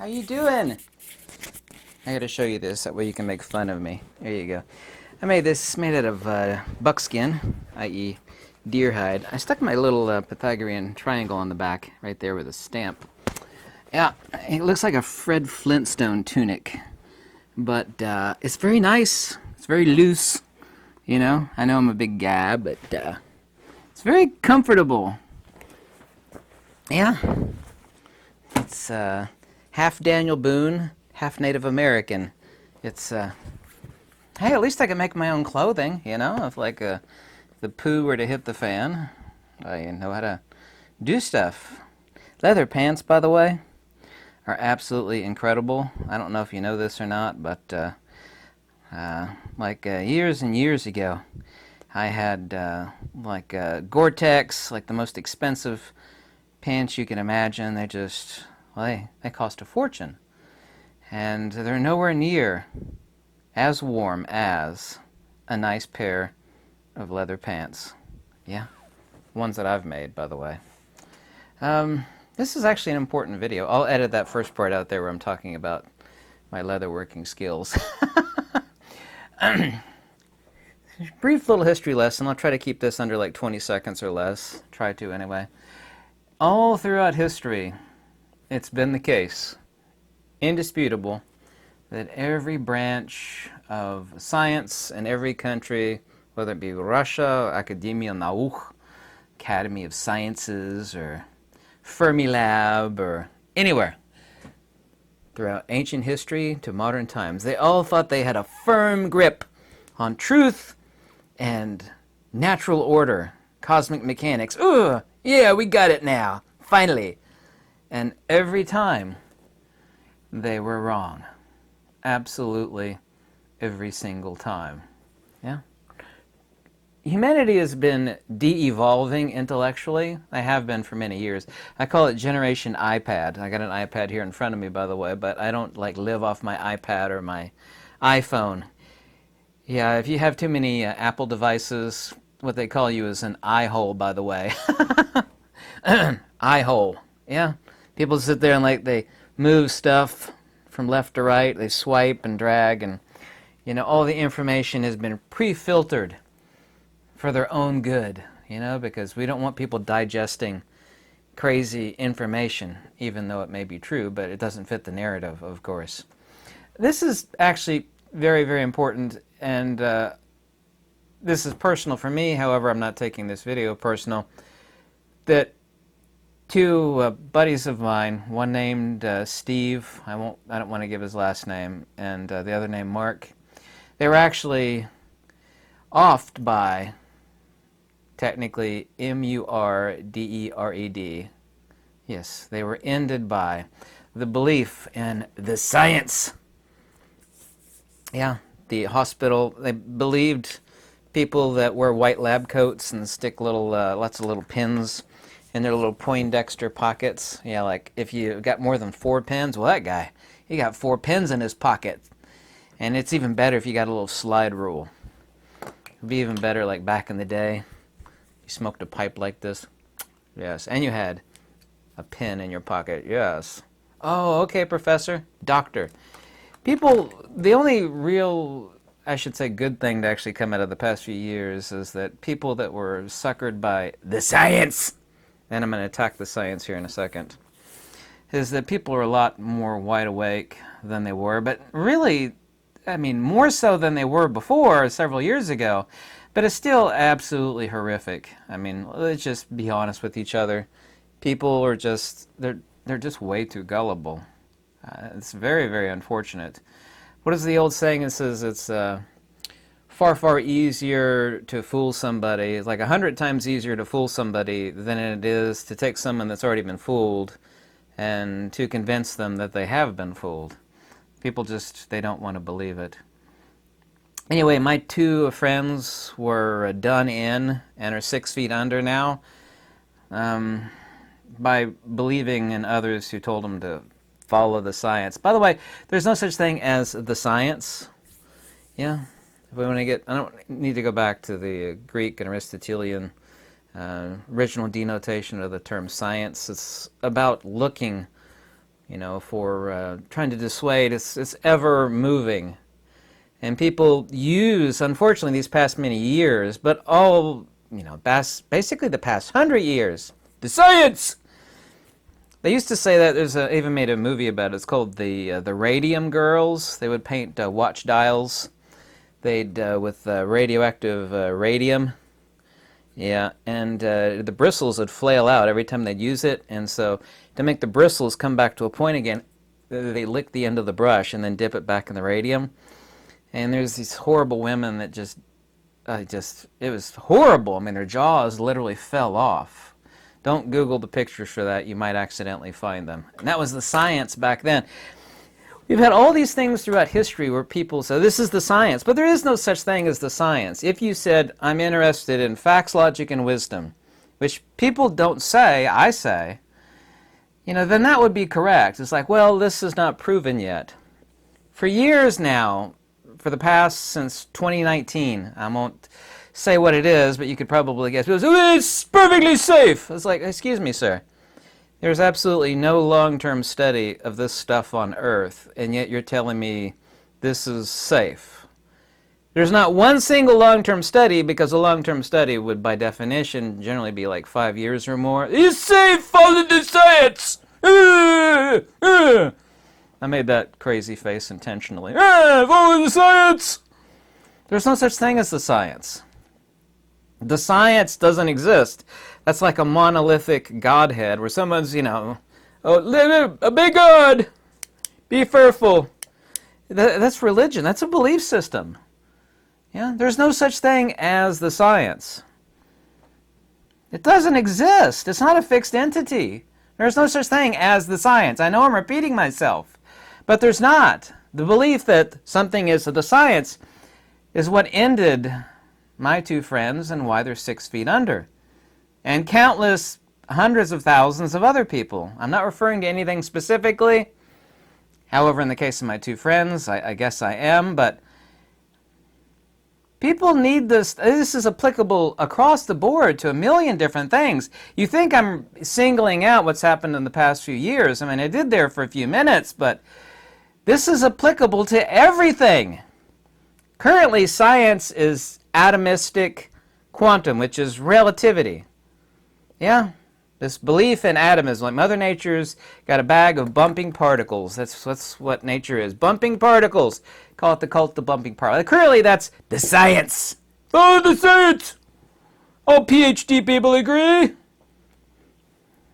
How you doing? I gotta show you this, that way you can make fun of me. There you go. I made this made out of buckskin, i.e. deer hide. I stuck my little Pythagorean triangle on the back, right there with a stamp. Yeah, it looks like a Fred Flintstone tunic, but it's very nice. It's very loose, you know. I know I'm a big guy, but it's very comfortable. Yeah, it's half Daniel Boone, half Native American. It's hey, at least I can make my own clothing, you know. If the poo were to hit the fan, I know how to do stuff. Leather pants, by the way, are absolutely incredible. I don't know if you know this or not, but years and years ago, I had Gore-Tex, like the most expensive pants you can imagine. They cost a fortune, and they're nowhere near as warm as a nice pair of leather pants. Yeah, ones that I've made, by the way. This is actually an important video. I'll edit that first part out there where I'm talking about my leatherworking skills. Brief little history lesson. I'll try to keep this under like 20 seconds or less. Try to anyway. All throughout history, it's been the case, indisputable, that every branch of science in every country, whether it be Russia, Academia Nauk, Academy of Sciences, or Fermilab, or anywhere, throughout ancient history to modern times, they all thought they had a firm grip on truth and natural order, cosmic mechanics. Ooh, yeah, we got it now, finally. And every time, they were wrong. Absolutely every single time. Yeah. Humanity has been de-evolving intellectually. I have been for many years. I call it Generation iPad. I got an iPad here in front of me, by the way, but I don't live off my iPad or my iPhone. Yeah, if you have too many Apple devices, what they call you is an eye hole, by the way. Eye hole. Yeah. People sit there and they move stuff from left to right. They swipe and drag, and all the information has been pre-filtered for their own good, because we don't want people digesting crazy information, even though it may be true, but it doesn't fit the narrative, of course. This is actually very, very important, and this is personal for me. However, I'm not taking this video personal. That two buddies of mine, one named Steve, I don't want to give his last name, and the other named Mark, they were actually offed by, technically, M-U-R-D-E-R-E-D. Yes, they were ended by the belief in the science. Yeah, the hospital, they believed people that wear white lab coats and stick lots of little pins in their little Poindexter pockets. Yeah, like if you got more than 4 pins, well, that guy, he got 4 pins in his pocket. And it's even better if you got a little slide rule. It'd be even better like back in the day. You smoked a pipe like this. Yes, and you had a pin in your pocket. Yes. Oh, okay, professor. Doctor. People, the only real, I should say, good thing to actually come out of the past few years is that people that were suckered by the science, and I'm going to attack the science here in a second, is that people are a lot more wide awake than they were, but really, I mean, more so than they were before, several years ago, but it's still absolutely horrific. I mean, let's just be honest with each other. People are just, they're just way too gullible. It's very, very unfortunate. What is the old saying? It says it's far, far easier to fool somebody. It's like 100 times easier to fool somebody than it is to take someone that's already been fooled and to convince them that they have been fooled. People just, they don't want to believe it. Anyway, my 2 friends were done in and are 6 feet under now by believing in others who told them to follow the science. By the way, there's no such thing as the science. Yeah. If we want to I don't need to go back to the Greek and Aristotelian original denotation of the term science. It's about looking for trying to dissuade. It's ever moving. And people use, unfortunately, these past many years, but all, basically the past 100 years, the science! They used to say that, even made a movie about it. It's called the Radium Girls. They would paint watch dials. They'd, with radioactive radium. Yeah, and the bristles would flail out every time they'd use it. And so to make the bristles come back to a point again, they lick the end of the brush and then dip it back in the radium. And there's these horrible women that it was horrible. I mean, their jaws literally fell off. Don't Google the pictures for that. You might accidentally find them. And that was the science back then. We've had all these things throughout history where people say, this is the science. But there is no such thing as the science. If you said, I'm interested in facts, logic, and wisdom, which people don't say, I say, then that would be correct. It's like, well, this is not proven yet. For years now, for the past, since 2019, I won't say what it is, but you could probably guess. People say, oh, it's perfectly safe. It's like, excuse me, sir. There's absolutely no long-term study of this stuff on Earth, and yet you're telling me this is safe. There's not one single long-term study, because a long-term study would, by definition, generally be like 5 years or more. It's safe, follow the science! I made that crazy face intentionally. Follow the science! There's no such thing as the science. The science doesn't exist. That's like a monolithic godhead where someone's, be good, be fearful. That's religion. That's a belief system. Yeah, there's no such thing as the science. It doesn't exist. It's not a fixed entity. There's no such thing as the science. I know I'm repeating myself, but there's not. The belief that something is the science is what ended my two friends and why they're 6 feet under. And countless hundreds of thousands of other people. I'm not referring to anything specifically. However, in the case of my two friends, I guess I am, but people need this. This is applicable across the board to a million different things. You think I'm singling out what's happened in the past few years. I mean, I did there for a few minutes, but this is applicable to everything. Currently, science is atomistic quantum, which is relativity. Yeah, this belief in atomism, like Mother Nature's got a bag of bumping particles. That's what nature is. Bumping particles. Call it the cult of the bumping particles. Currently, that's the science. Oh, the science! All PhD people agree.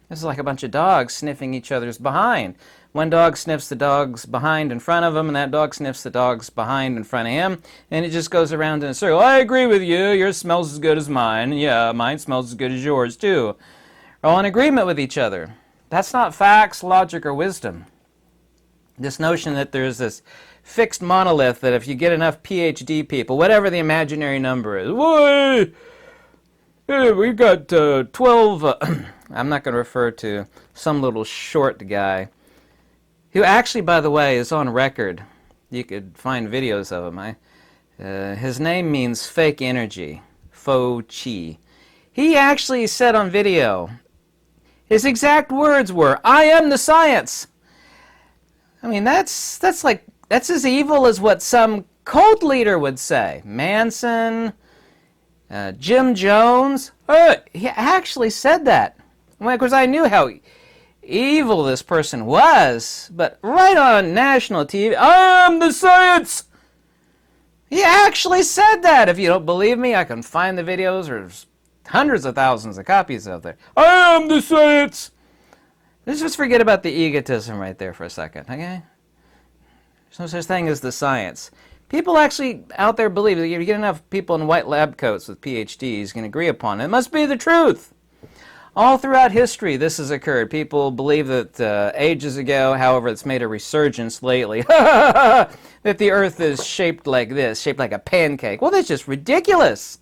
This is like a bunch of dogs sniffing each other's behind. One dog sniffs the dog's behind in front of him, and that dog sniffs the dog's behind in front of him, and it just goes around in a circle. I agree with you. Yours smells as good as mine. Yeah, mine smells as good as yours, too. We're all in agreement with each other. That's not facts, logic, or wisdom. This notion that there's this fixed monolith that if you get enough PhD people, whatever the imaginary number is, why? Hey, we've got 12... I'm not going to refer to some little short guy who actually, by the way, is on record. You could find videos of him. His name means fake energy, faux chi. He actually said on video, his exact words were, I am the science. I mean, that's as evil as what some cult leader would say. Manson, Jim Jones. He actually said that. Well, of course, I knew how evil this person was, but right on national TV, I am the science! He actually said that. If you don't believe me, I can find the videos. There's hundreds of thousands of copies out there. I am the science! Let's just forget about the egotism right there for a second, okay? There's no such thing as the science. People actually out there believe that if you get enough people in white lab coats with PhDs can agree upon it. It must be the truth. All throughout history, this has occurred. People believe that ages ago, however, it's made a resurgence lately, that the Earth is shaped like this, shaped like a pancake. Well, that's just ridiculous.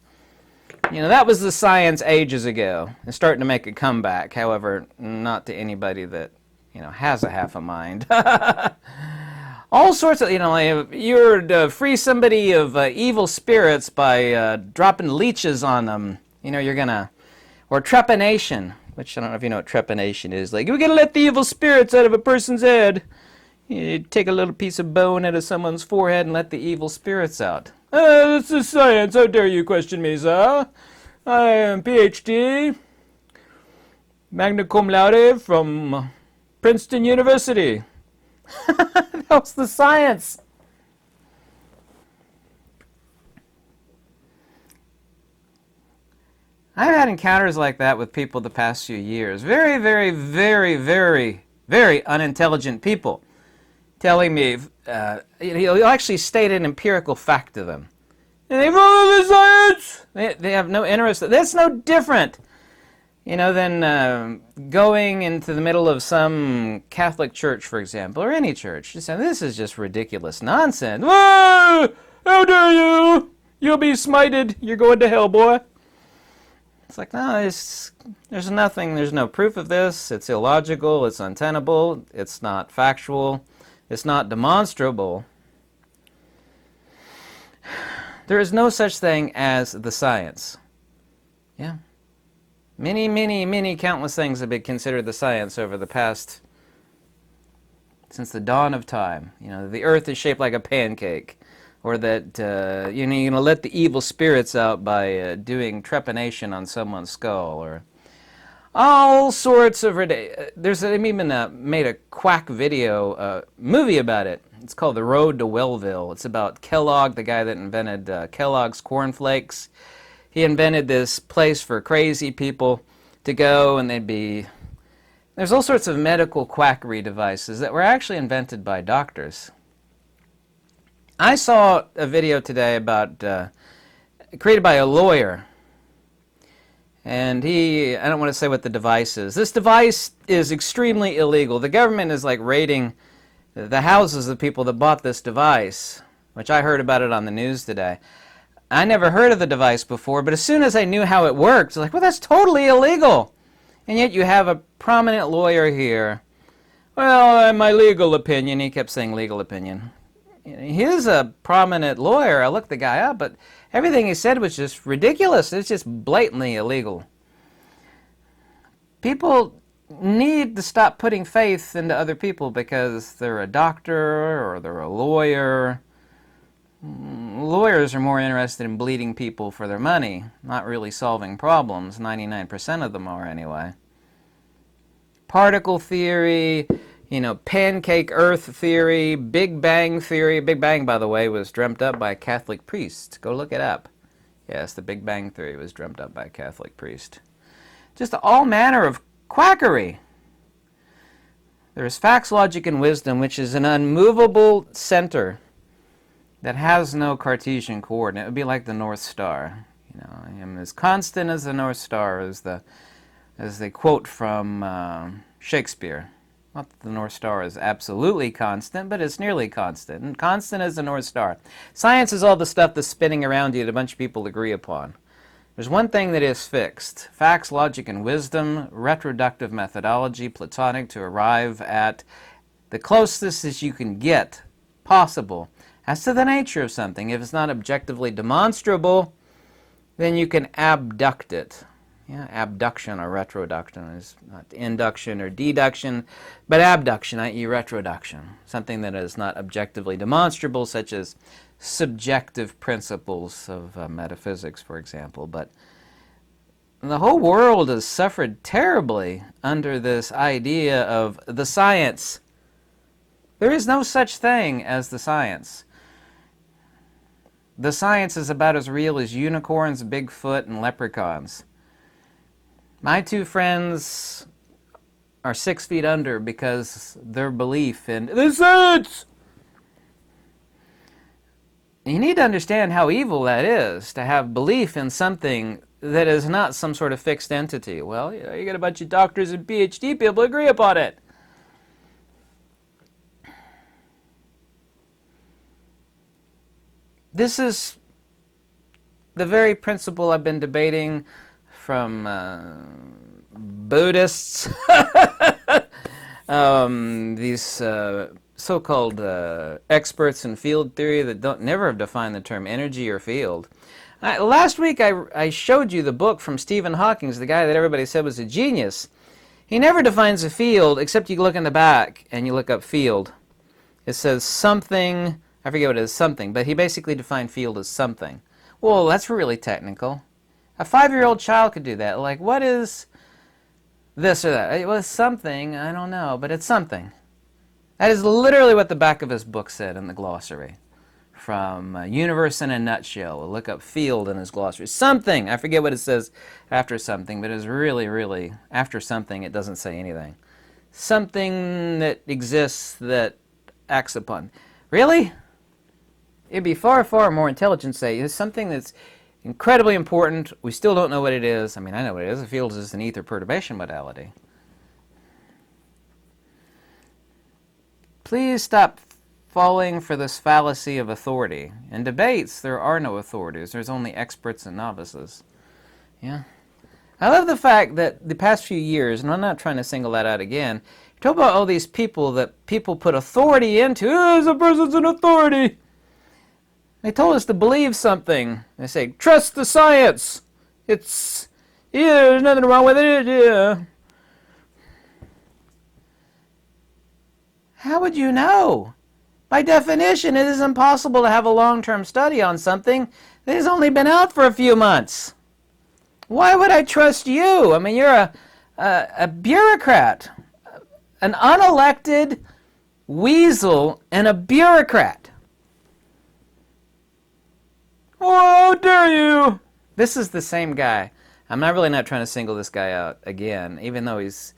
That was the science ages ago. It's starting to make a comeback, however, not to anybody that, has a half a mind. All sorts of, you're to free somebody of evil spirits by dropping leeches on them. You're going to... Or trepanation, which I don't know if you know what trepanation is. Like, we gotta let the evil spirits out of a person's head. You take a little piece of bone out of someone's forehead and let the evil spirits out. This is science. How dare you question me, sir? I am PhD, magna cum laude from Princeton University. That's the science. I've had encounters like that with people the past few years. Very, very, very, very, very unintelligent people telling me, he'll actually state an empirical fact to them. And they follow the science! They have no interest. That's no different, than going into the middle of some Catholic church, for example, or any church. Just saying, this is just ridiculous nonsense. Whoa! How dare you! You'll be smited. You're going to hell, boy. It's like, no, there's nothing, there's no proof of this. It's illogical, it's untenable, it's not factual, it's not demonstrable. There is no such thing as the science. Yeah. Many, many, many countless things have been considered the science over the past, since the dawn of time. The earth is shaped like a pancake. Or that, you're going to let the evil spirits out by doing trepanation on someone's skull, or all sorts of they've even made a quack video movie about it. It's called The Road to Wellville. It's about Kellogg, the guy that invented Kellogg's cornflakes. He invented this place for crazy people to go, and there's all sorts of medical quackery devices that were actually invented by doctors. I saw a video today about, created by a lawyer, and I don't want to say what the device is. This device is extremely illegal. The government is like raiding the houses of people that bought this device, which I heard about it on the news today. I never heard of the device before, but as soon as I knew how it worked, I was like, well, that's totally illegal. And yet you have a prominent lawyer here. Well, in my legal opinion, he kept saying legal opinion. He's a prominent lawyer. I looked the guy up, but everything he said was just ridiculous. It's just blatantly illegal. People need to stop putting faith into other people because they're a doctor or they're a lawyer. Lawyers are more interested in bleeding people for their money, not really solving problems. 99% of them are anyway. Particle theory, pancake earth theory, Big Bang theory. Big Bang, by the way, was dreamt up by a Catholic priest. Go look it up. Yes, the Big Bang theory was dreamt up by a Catholic priest. Just all manner of quackery. There is facts, logic, and wisdom, which is an unmovable center that has no Cartesian coordinate. It would be like the North Star. I am as constant as the North Star, as they quote from Shakespeare. Not that the North Star is absolutely constant, but it's nearly constant. And constant as the North Star. Science is all the stuff that's spinning around you that a bunch of people agree upon. There's one thing that is fixed. Facts, logic, and wisdom, retroductive methodology, Platonic, to arrive at the closest as you can get possible as to the nature of something. If it's not objectively demonstrable, then you can abduct it. Yeah, abduction or retroduction is not induction or deduction, but abduction, i.e. retroduction. Something that is not objectively demonstrable, such as subjective principles of metaphysics, for example. But the whole world has suffered terribly under this idea of the science. There is no such thing as the science. The science is about as real as unicorns, Bigfoot, and leprechauns. My two friends are 6 feet under because their belief in the science. You need to understand how evil that is, to have belief in something that is not some sort of fixed entity. Well, you got a bunch of doctors and PhD people agree upon it. This is the very principle I've been debating from Buddhists, these so-called experts in field theory that never have defined the term energy or field. Last week I showed you the book from Stephen Hawking, the guy that everybody said was a genius. He never defines a field, except you look in the back and you look up field. It says something, I forget what it is, something, but he basically defined field as something. Well, that's really technical. A 5-year-old child could do that. Like, what is this or that? It was something, I don't know, but it's something. That is literally what the back of his book said in the glossary. From Universe in a Nutshell. We'll look up field in his glossary. Something! I forget what it says after something, but it's really, really, after something, it doesn't say anything. Something that exists that acts upon. Really? It'd be far, far more intelligent to say it's something that's incredibly important. We still don't know what it is. I mean, I know what it is. A field is just an ether perturbation modality. Please stop falling for this fallacy of authority. In debates, there are no authorities. There's only experts and novices. Yeah. I love the fact that the past few years, and I'm not trying to single that out again, you talk about all these people that people put authority into. Oh, this person's an authority. They told us to believe something. They say, trust the science. It's, yeah, there's nothing wrong with it. Yeah. How would you know? By definition, it is impossible to have a long-term study on something that has only been out for a few months. Why would I trust you? I mean, you're a bureaucrat, an unelected weasel and a bureaucrat. Oh, how dare you! This is the same guy. I'm not trying to single this guy out again, even though he's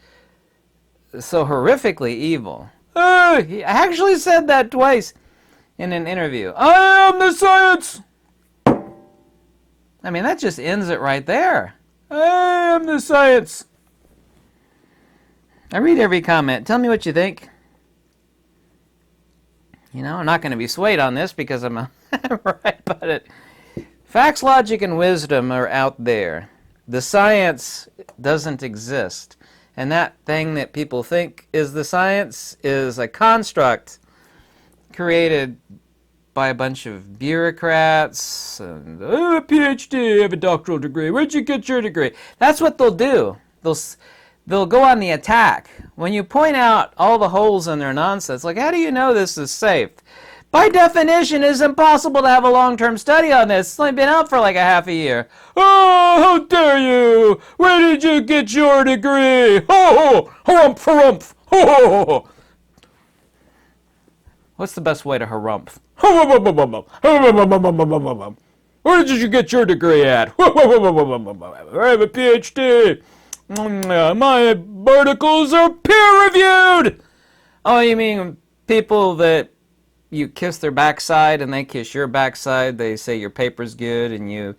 so horrifically evil. He actually said that twice in an interview. I am the science! I mean, that just ends it right there. I am the science. I read every comment. Tell me what you think. You know, I'm not going to be swayed on this because I'm right about it. Facts, logic, and wisdom are out there. The science doesn't exist. And that thing that people think is the science is a construct created by a bunch of bureaucrats and a PhD, I have a doctoral degree. Where'd you get your degree? That's what they'll do. They'll go on the attack. When you point out all the holes in their nonsense, like, how do you know this is safe? By definition, it's impossible to have a long-term study on this. It's only been out for like a half a year. Oh, how dare you! Where did you get your degree? Ho ho! Harumph, harumph! Ho ho ho! What's the best way to harumph? Where did you get your degree at? I have a PhD. My articles are peer-reviewed! Oh, you mean people that you kiss their backside and they kiss your backside, they say your paper's good, and you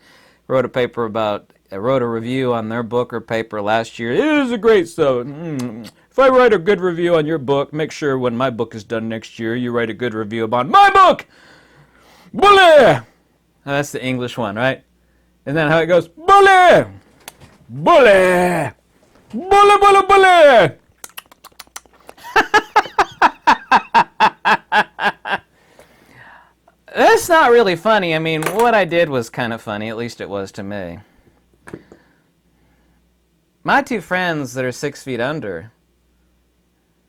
wrote a review on their book or paper last year. It is a great stuff. If I write a good review on your book, make sure when my book is done next year, you write a good review about my book! Bully! That's the English one, right? Isn't that how it goes? Bully! Bully! Bully, bully, bully! That's not really funny. I mean, what I did was kind of funny. At least it was to me. My two friends that are 6 feet under,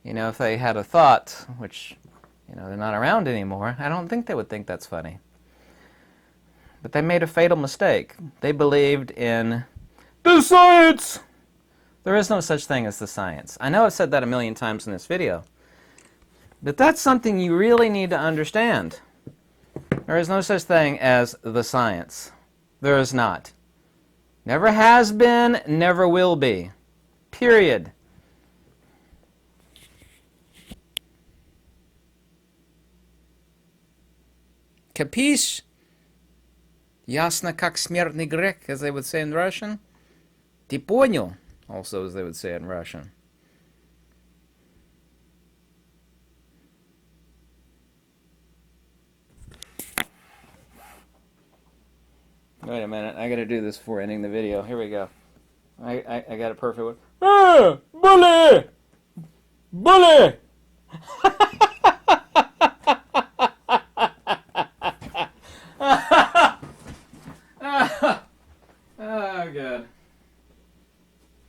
you know, if they had a thought, which, you know, they're not around anymore, I don't think they would think that's funny. But they made a fatal mistake. They believed in the science! There is no such thing as the science. I know I've said that a million times in this video. But that's something you really need to understand. There is no such thing as the science. There is not. Never has been, never will be. Period. Capiche? Ясно как смертный грех, as they would say in Russian. Ты понял, also as they would say in Russian. Wait a minute, I gotta do this before ending the video. Here we go. I got a perfect one. Ah! Bully! Bully! Oh, good.